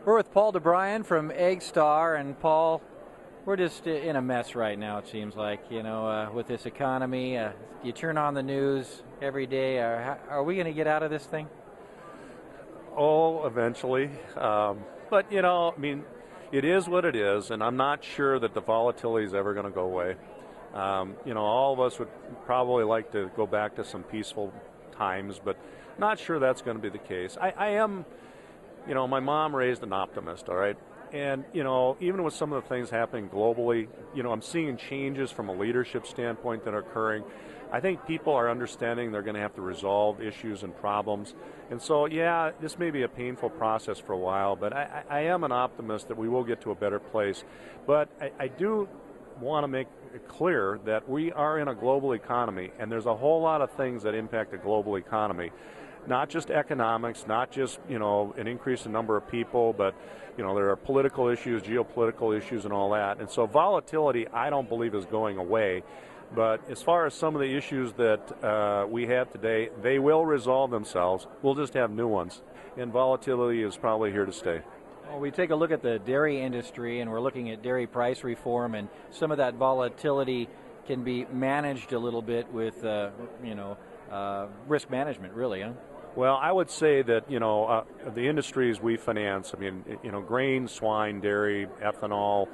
We're with Paul DeBriyan from AgStar, and Paul, we're just in a mess right now, it seems like, with this economy. You turn on the news every day. Are we going to get out of this thing? Oh, eventually. But, it is what it is, and I'm not sure that the volatility is ever going to go away. All of us would probably like to go back to some peaceful times, but not sure that's going to be the case. I am, my mom raised an optimist, all right? And, even with some of the things happening globally, I'm seeing changes from a leadership standpoint that are occurring. I think people are understanding they're going to have to resolve issues and problems. And so, yeah, this may be a painful process for a while, but I am an optimist that we will get to a better place. But I do want to make it clear that we are in a global economy, and there's a whole lot of things that impact the global economy. Not just economics, not just, an increase in number of people, but, there are political issues, geopolitical issues, and all that. And so volatility, I don't believe, is going away. But as far as some of the issues that we have today, they will resolve themselves. We'll just have new ones. And volatility is probably here to stay. Well, we take a look at the dairy industry, and we're looking at dairy price reform, and some of that volatility can be managed a little bit with, risk management, really, huh? Well, I would say that, the industries we finance, grain, swine, dairy, ethanol,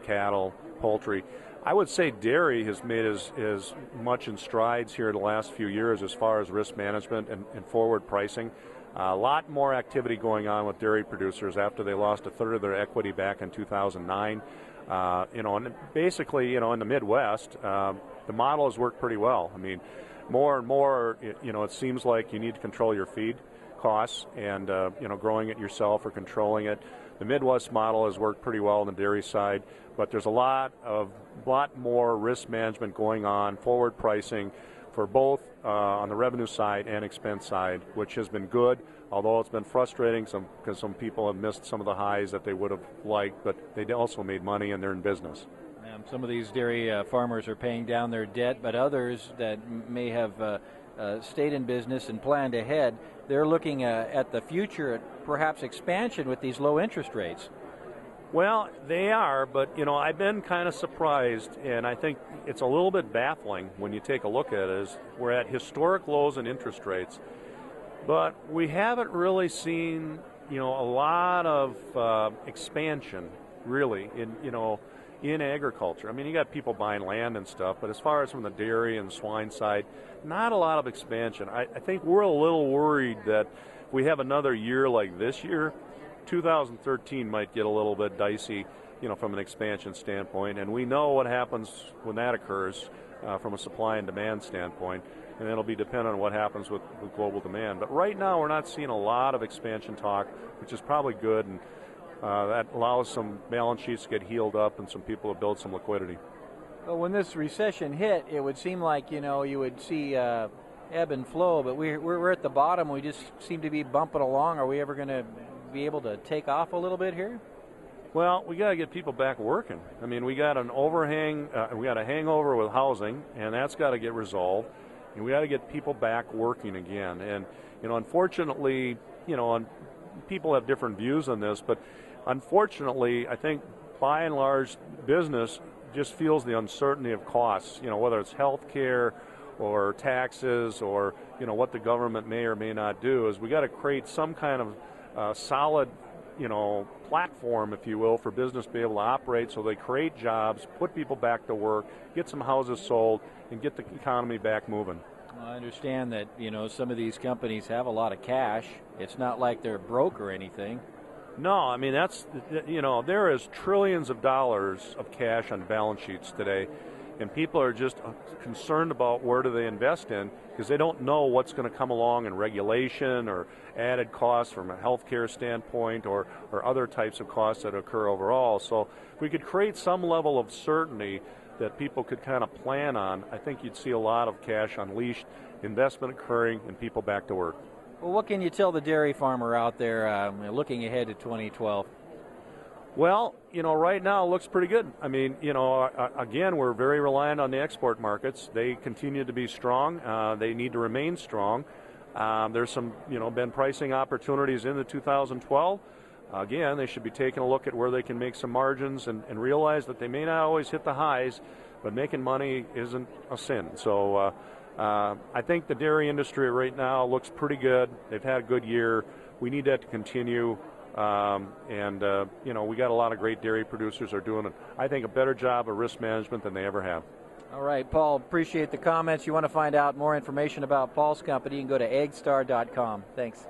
cattle, poultry, I would say dairy has made as much in strides here the last few years as far as risk management and forward pricing. A lot more activity going on with dairy producers after they lost a third of their equity back in 2009. And basically, in the Midwest, the model has worked pretty well. More and more, it seems like you need to control your feed costs and, growing it yourself or controlling it. The Midwest model has worked pretty well on the dairy side, but there's a lot more risk management going on, forward pricing for both on the revenue side and expense side, which has been good, although it's been frustrating because some people have missed some of the highs that they would have liked, but they also made money and they're in business. Some of these dairy farmers are paying down their debt, but others that may have stayed in business and planned ahead, they're looking at the future, at perhaps expansion with these low interest rates. Well, they are, but, I've been kind of surprised, and I think it's a little bit baffling when you take a look at it, is we're at historic lows in interest rates, but we haven't really seen, a lot of expansion, really, in agriculture. You got people buying land and stuff, but as far as from the dairy and swine side, not a lot of expansion. I think we're a little worried that if we have another year like this year, 2013 might get a little bit dicey, from an expansion standpoint, and we know what happens when that occurs from a supply and demand standpoint, and it'll be dependent on what happens with global demand. But right now, we're not seeing a lot of expansion talk, which is probably good, and that allows some balance sheets to get healed up and some people to build some liquidity. Well, when this recession hit, it would seem like, you would see ebb and flow, but we're at the bottom. We just seem to be bumping along. Are we ever going to be able to take off a little bit here? Well, we got to get people back working. We got an overhang, we got a hangover with housing, and that's got to get resolved. And we got to get people back working again. And, unfortunately, people have different views on this, but unfortunately, I think by and large, business just feels the uncertainty of costs, whether it's health care or taxes or, what the government may or may not do, is we got to create some kind of solid, platform, if you will, for business to be able to operate so they create jobs, put people back to work, get some houses sold, and get the economy back moving. I understand that, some of these companies have a lot of cash. It's not like they're broke or anything. No, that's, there is trillions of dollars of cash on balance sheets today, and people are just concerned about where do they invest in because they don't know what's going to come along in regulation or added costs from a healthcare standpoint or other types of costs that occur overall. So if we could create some level of certainty that people could kind of plan on, I think you'd see a lot of cash unleashed, investment occurring, and people back to work. Well, what can you tell the dairy farmer out there looking ahead to 2012? Well, right now it looks pretty good. Again, we're very reliant on the export markets. They continue to be strong. They need to remain strong. There's some, been pricing opportunities in the 2012. Again, they should be taking a look at where they can make some margins and realize that they may not always hit the highs, but making money isn't a sin. So I think the dairy industry right now looks pretty good. They've had a good year. We need that to continue. We got a lot of great dairy producers are doing, I think, a better job of risk management than they ever have. All right, Paul, appreciate the comments. You want to find out more information about Paul's company, you can go to agstar.com. Thanks.